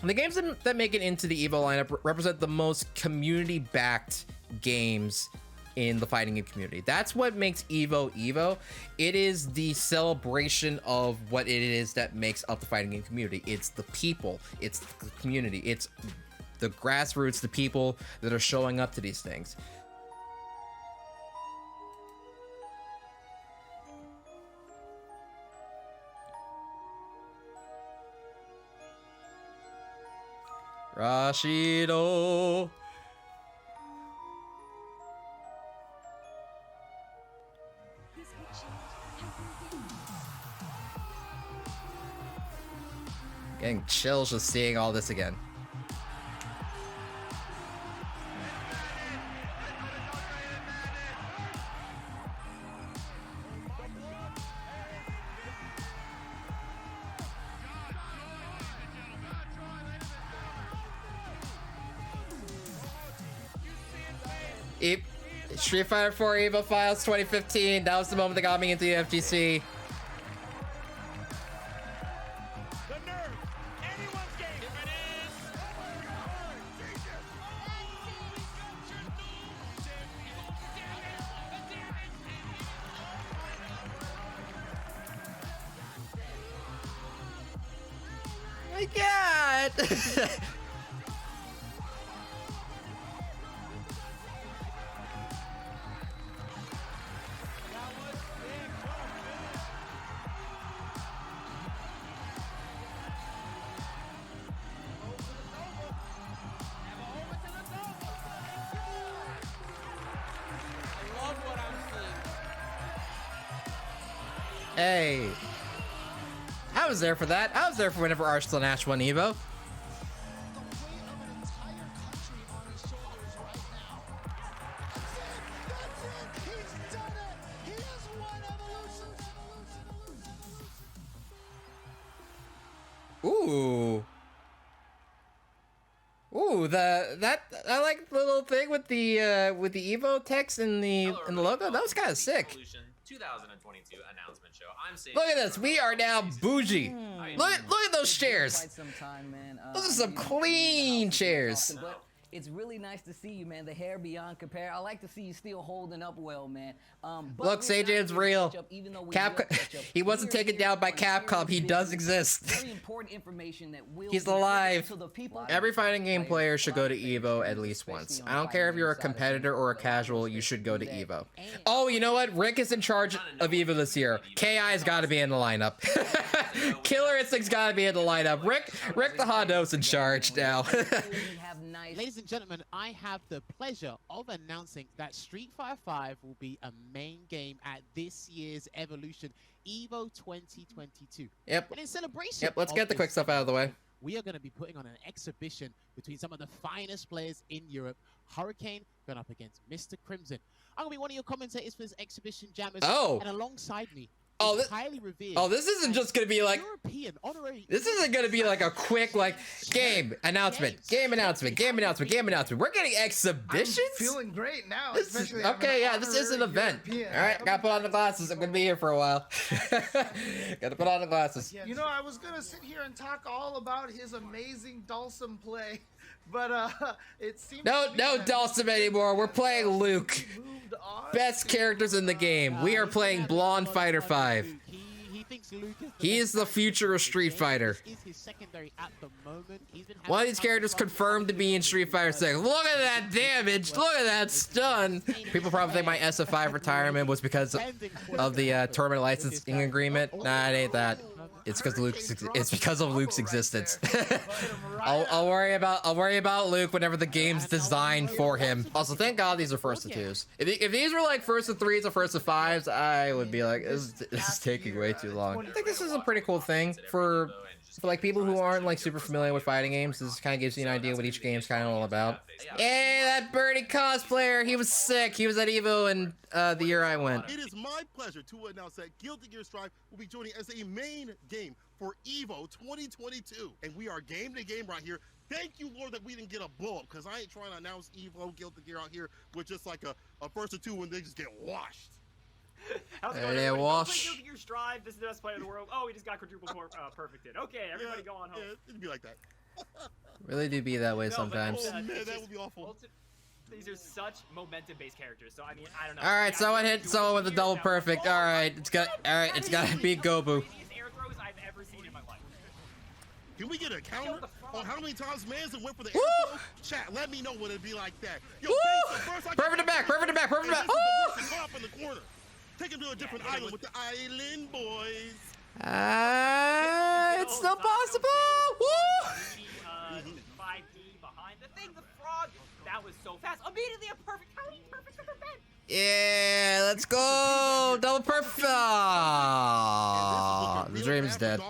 The games that make it into the EVO lineup represent the most community-backed games in the fighting game community. That's what makes EVO EVO. It is the celebration of what it is that makes up the fighting game community. It's the people, it's the community, it's the grassroots, the people that are showing up to these things. Rashido. Getting chills just seeing all this again. Street Fighter 4 EVO Files 2015. That was the moment that got me into the FGC. My God! Hey, I was there for that. I was there for whenever Arsenal Nash won EVO. Ooh. Ooh, that I like the little thing with the EVO text in the logo. That was kind of sick. 2022 announcement show. Look at this. We are now bougie. Look at those chairs. Those are some clean chairs. It's really nice to see you, man. The hair beyond compare. I like to see you still holding up well, man. Look, Sajin's real. He wasn't taken down by Capcom. He does exist. Very important information that will He's alive. Every fighting game player should go to EVO at least once. I don't care if you're a competitor or a casual, you should go to EVO. Oh, you know what? Rick is in charge of EVO this year. KI's got to be in the lineup. Killer Instinct's got to be in the lineup. Rick the Hondo's in charge now. Ladies and gentlemen, I have the pleasure of announcing that Street Fighter V will be a main game at this year's Evolution EVO 2022. Yep. And in celebration, yep. Let's get the quick stuff out of the way. We are going to be putting on an exhibition between some of the finest players in Europe. Hurricane going up against Mr. Crimson. I'm going to be one of your commentators for this exhibition, Jammers. Oh. And alongside me, highly revered. Oh, this isn't just gonna be like. This isn't gonna be like a quick game announcement. We're getting exhibitions. I'm feeling great now. Okay, yeah, this is an event. All right, gotta put on the glasses. I'm gonna be here for a while. Gotta put on the glasses. You know, I was gonna sit here and talk all about his amazing Dulcim play, but it seems. No Dulcim anymore. We're playing Luke. Best characters in the game. We are playing Blonde Fighter 5. He is the future of Street Fighter. One of these characters confirmed to be in Street Fighter 6. Look at that damage! Look at that stun! People probably think my SF5 retirement was because of the tournament licensing agreement. Nah, it ain't that. It's because of Luke's existence. I'll worry about Luke whenever the game's designed for him. Also, thank God these are first to twos. If these were like first to threes or first to fives, I would be like, this is taking way too long. I think this is a pretty cool thing for like people who aren't like super familiar with fighting games. This kind of gives you an idea what each game's kind of all about. Hey, that Birdie cosplayer, he was sick. He was at EVO and the year I went. It is my pleasure to announce that Guilty Gear Strive will be joining as a main game for EVO 2022. And we are game to game right here. Thank you, Lord, that we didn't get a blow up, because I ain't trying to announce EVO Guilty Gear out here with just like a first or two when they just get washed. How's it going? Guilty Gear Strive. This is the best player in the world. Oh, we just got quadruple perfected. Okay, everybody go on home. Yeah, it'd be like that. Really do be that way No, but sometimes. Oh man, that would be awful. These are such momentum-based characters, so I mean, I don't know. All right, someone hit someone with a double perfect. All right, it's got. All right, it's got to be Gobu. Craziest air throws I've ever seen in my life. Can we get a counter on how many times Manson went for the Woo! air throw? Chat, let me know when it'd be like that. Yo, Woo! Bates, the first I Perfect to back, perfect to back, perfect to back. This is the Woo! worst caught up in the corner. Take him to a different island with the island boys. It's still possible. Woo! 5D behind the thing, the frog. That was so fast. Immediately a perfect. How many perfects have there been? Yeah, let's go. Double perfect. Aw, the dream's dead.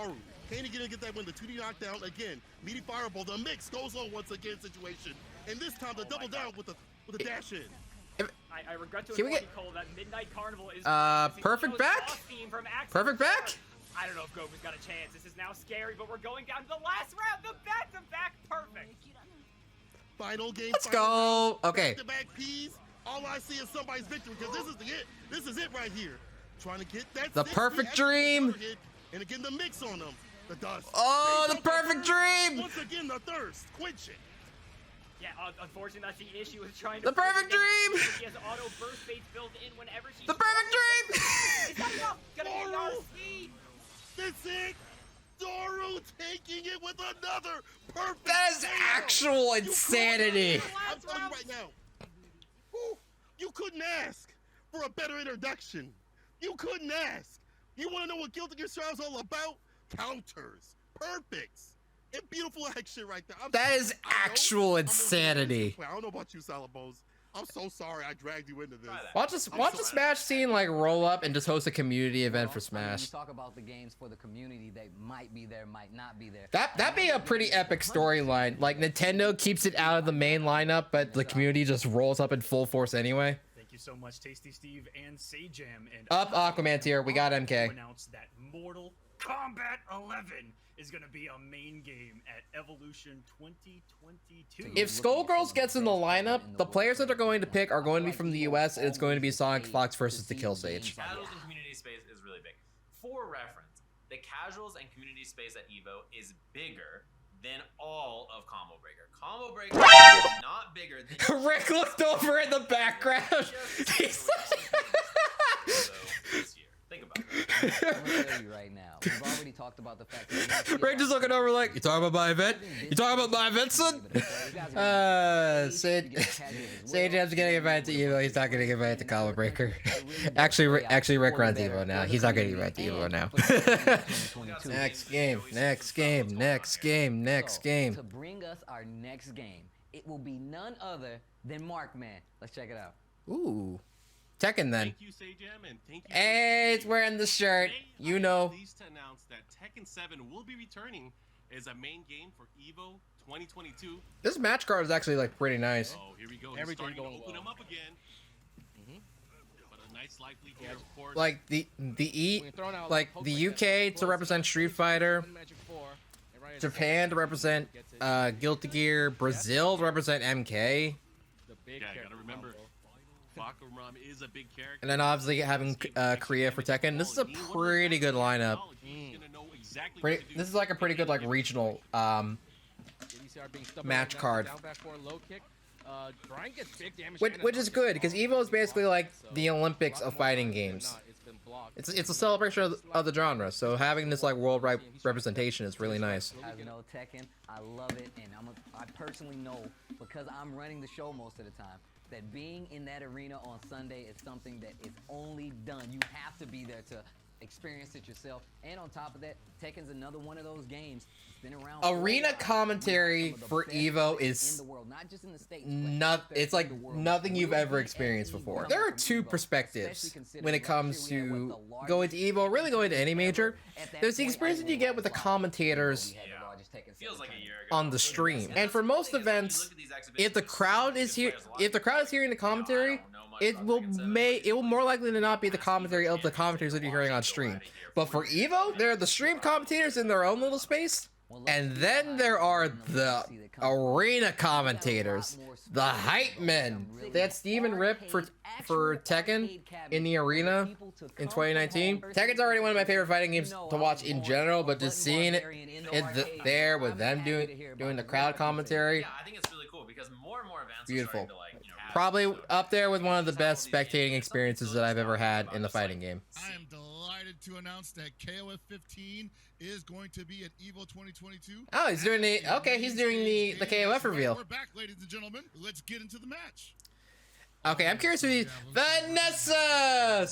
Can he get that win? The 2D knockdown again. Meaty fireball. The mix goes on once again situation, and this time the double down with the dash in. I regret to Can we inform get- you, Cole, that Midnight Carnival is perfect back? Perfect back? I don't know if Goku's got a chance. This is now scary, but we're going down to the last round. The back-to-back perfect. Final game. Let's go. Okay. Back-to-back P's. All I see is somebody's victory because this is it. This is it right here. Trying to get that. The perfect dream. And again, the mix on them. The dust. Oh, the perfect dream. Once again, the thirst. Quench it. Yeah, unfortunately, that's the issue with trying to. The perfect dream. She has auto burst baits built in whenever she. The perfect dream. Is that enough? Gonna be Doru. speed. That's it. Doru taking it with another perfect. That is KO. actual You insanity. couldn't- I'm telling you right now. Whew, you couldn't ask for a better introduction. You couldn't ask. You want to know what Guilty Gear Strive is all about? Counters, perfects, and beautiful action right there. That is actual insanity. Wait, I don't know about you, Salabos. I'm so sorry I dragged you into this. Watch the Smash scene like roll up and just host a community event for You Smash. talk about the games for the community. They might be there, might not be there. That'd be a pretty epic storyline. Like Nintendo keeps it out of the main lineup, but the community just rolls up in full force anyway. Thank you so much, Tasty Steve and Sajam. And Up Aquaman tier, we got MK. announced that Mortal Kombat 11 is going to be a main game at Evolution 2022. If Skullgirls gets in the lineup, the players that they're going to pick are going to be from the US, and it's going to be Sonic Fox versus the Kill Sage. Casuals and community space is really big. For reference, the casuals and community space at EVO is bigger than all of Combo Breaker. Combo Breaker is not bigger than Rick looked over in the background. He's so this year. Think about that. I'm gonna tell you right now. We've already talked about the fact that Rick just looking over like, you talking about my event? You talking about my event, son? Sajam's getting invited to Evo. He's not getting invited to Combo Breaker. Actually, Rick runs Evo now. He's not getting invited to Evo now. Next game. To bring us our next game, it will be none other than Markman. Let's check it out. Ooh. Tekken then. Thank you, Sajam, and thank you. Hey, it's wearing the shirt. Today, You I am know. pleased to announce that Tekken 7 will be returning as a main game for EVO 2022. This match card is actually like pretty nice. Oh, here we go. Everything Starting to going open well. them up again. But a nice lively here, of course. Like the UK to represent Street Fighter, Japan to represent Guilty Gear, Brazil to represent MK, yeah, gotta remember, Bakaram is a big character. and then obviously having Korea for Tekken. This is a pretty good lineup. This is like a pretty good like regional match card. Which is good because EVO is basically like the Olympics of fighting games. It's a celebration of the genre, so having this like worldwide representation is really nice. As you know, Tekken, I love it, and I personally know, because I'm running the show most of the time, that being in that arena on Sunday is something that is only done. You have to be there to experience it yourself. And on top of that, Tekken's another one of those games. It's been around. Arena commentary for EVO is in the world, not just in the States. it's like nothing you've ever experienced before. There are two perspectives when it comes to going to EVO, really going to any major. There's the experience that you get with the commentators Feels like a year ago. on the stream. And for most events, if the crowd is hearing the commentary, it will more likely than not be the commentary of the commentators that you're hearing on stream. But for EVO, they're the stream commentators in their own little space. And then there are the arena commentators, the hype men. They had Steven Rip for Tekken in the arena in 2019. Tekken's already one of my favorite fighting games to watch in general, but just seeing it there with them doing the crowd commentary. Yeah, I think it's really cool because more and more events Beautiful. are starting to have Probably so up there with one of the best spectating experiences that I've ever had in the fighting game. I am delighted to announce that KOF 15 is going to be at EVO 2022. Oh, he's doing he's doing the KOF reveal. We're back, ladies and gentlemen. Let's get into the match. Okay, I'm curious who Vanessa!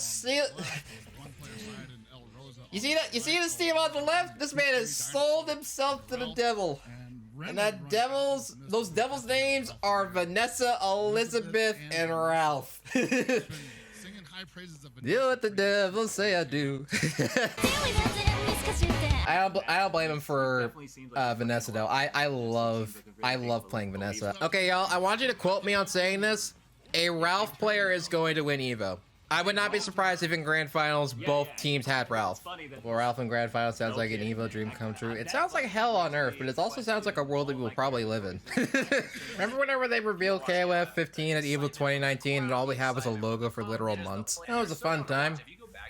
You see that? You see this team on the left? This man has sold himself to the devil. And those devils' names are Vanessa, Elizabeth, and Ralph. Do what the devil say I do. I don't blame him for Vanessa though. I love playing Vanessa. Okay, y'all, I want you to quote me on saying this. A Ralph player is going to win EVO. I would not be surprised if in Grand Finals both teams had Ralph. Well, Ralph in Grand Finals sounds like an EVO dream come true. It sounds like hell on earth, but it also sounds like a world that we will probably live in. Remember whenever they revealed KOF 15 at EVO 2019 and all we had was a logo for literal months? That was a fun time.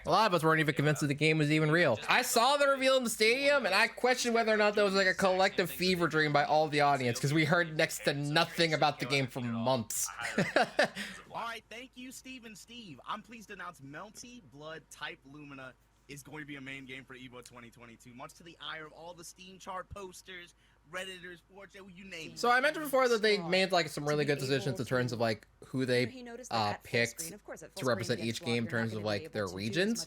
A lot of us weren't even convinced that the game was even real. I saw the reveal in the stadium, and I questioned whether or not that was like a collective fever dream by all the audience, because we heard next to nothing about the game for months. All right, thank you, Steve and Steve. I'm pleased to announce Melty Blood Type Lumina is going to be a main game for EVO 2022, much to the ire of all the Steam chart posters, Redditors, 4chan, you name it. So I mentioned before that they made like some really good decisions in terms of like who they picked to represent each game in terms of like their regions.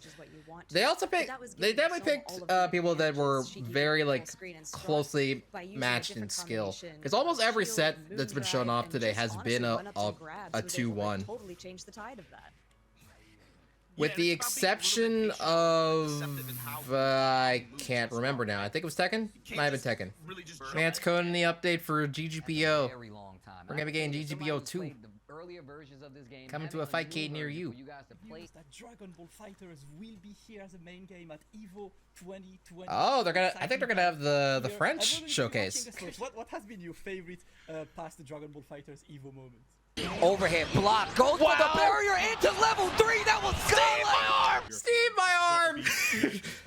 They also they definitely picked people that were very like closely matched in skill. Because almost every set that's been shown off today has been a 2-1. With the exception of, I can't remember now. I think it was Tekken? Might have been Tekken. Man's coding the update for GGPO. We're gonna be getting GGPO 2. Coming to a fightcade near you. That Dragon Ball FighterZ will be here as a main game at EVO 2020. Oh, I think they're gonna have the French showcase. What has been your favorite past the Dragon Ball FighterZ EVO moment? Overhead block goes for the barrier into level 3. That was Steve, my arm!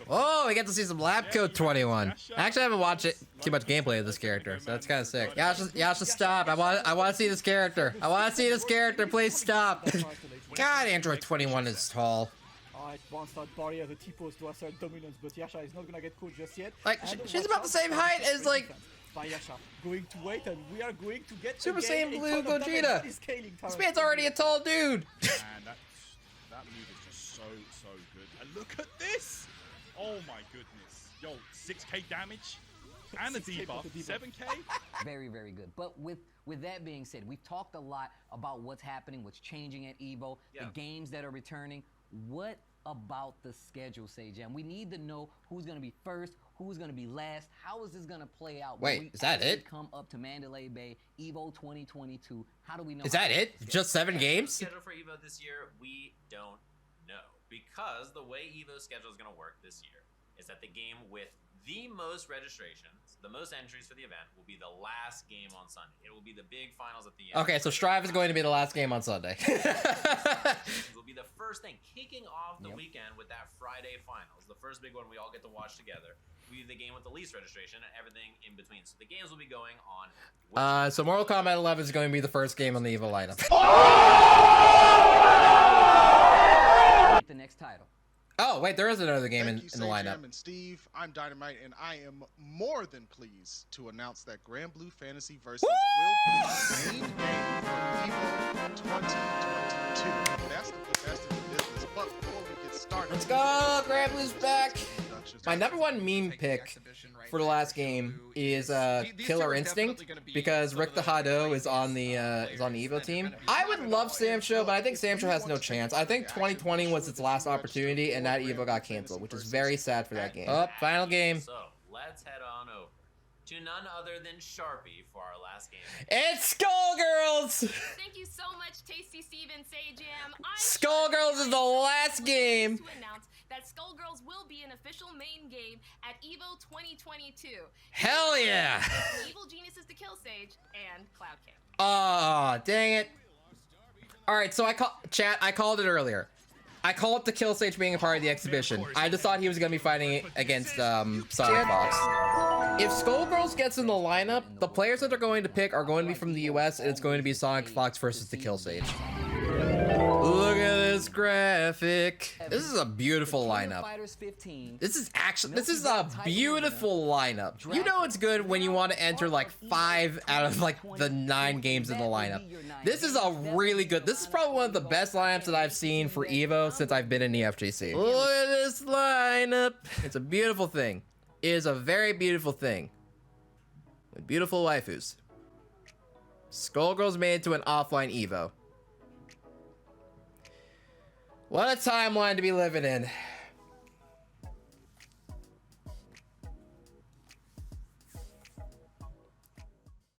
Oh, we get to see some Lab Code 21. Actually, I haven't watched too much gameplay of this character, so that's kind of sick. Y'all should stop. I want to see this character. I want to see this character. Please stop. God, Android 21 is tall. Alright, one start barrier, the T-pose to assert dominance, but Yasha is not gonna get caught just yet. Like, she's about the same height as like by Yasha. Going to wait, and we are going to get Super Saiyan Blue Gogeta. This man's already a tall dude. And that move is just so good. And look at this! Oh my goodness. Yo, 6k damage and a debuff, 7k. Very, very good. But with that being said, we've talked a lot about what's happening, what's changing at EVO, the games that are returning. What about the schedule, Sajam? We need to know who's going to be first, who's going to be last. How is this going to play out? Wait, is that it? Come up to Mandalay Bay, EVO 2022. How do we know? Is that it? Just 7 games? Schedule for EVO this year, we don't know, because the way EVO's schedule is going to work this year is that the game with the most registrations, the most entries for the event, will be the last game on Sunday. It will be the big finals at the end. Okay, so Strive is going to be the last game on Sunday. It will be the first thing kicking off the weekend with that Friday finals. The first big one we all get to watch together. Will be the game with the least registration and everything in between. So the games will be going on. So Mortal Kombat 11 is going to be the first game on the EVO lineup. The next title. Oh, wait, there is another game in the lineup. Sam and Steve, I'm Dynamite, and I am more than pleased to announce that granblue Fantasy Versus will be the main game for EVO 2022. That's the best in the business. But before we get started, let's go! Granblue's back. My #1 meme pick for the last game is Killer Instinct, because Rick the Hado is on the EVO team. I would love Samsho, but I think Samsho has no chance. I think 2020 was its last opportunity, and that EVO got canceled, which is very sad for that game. Oh, final game. So let's head on over to none other than Sharpie for our last game. It's Skullgirls! Thank you so much, Tasty Steven Sajam. Skullgirls is the last game. To announce that Skullgirls will be an official main game at EVO 2022. Hell yeah! Evil Geniuses to Kill Sage and Cloud Camp. Oh, dang it. Alright, so I called it earlier. I called the Kill Sage being a part of the exhibition. I just thought he was gonna be fighting against Sonic Fox. If Skullgirls gets in the lineup, the players that they're going to pick are going to be from the US, and it's going to be Sonic Fox versus the Kill Sage. Look at this graphic. This is a beautiful lineup. This is a beautiful lineup. You know it's good when you want to enter like 5 out of like the 9 games in the lineup. This is a really good, this is probably one of the best lineups that I've seen for EVO since I've been in the FGC. Look at this lineup. It's a beautiful thing. It is a very beautiful thing. With beautiful waifus. Skullgirls made it to an offline EVO. What a timeline to be living in.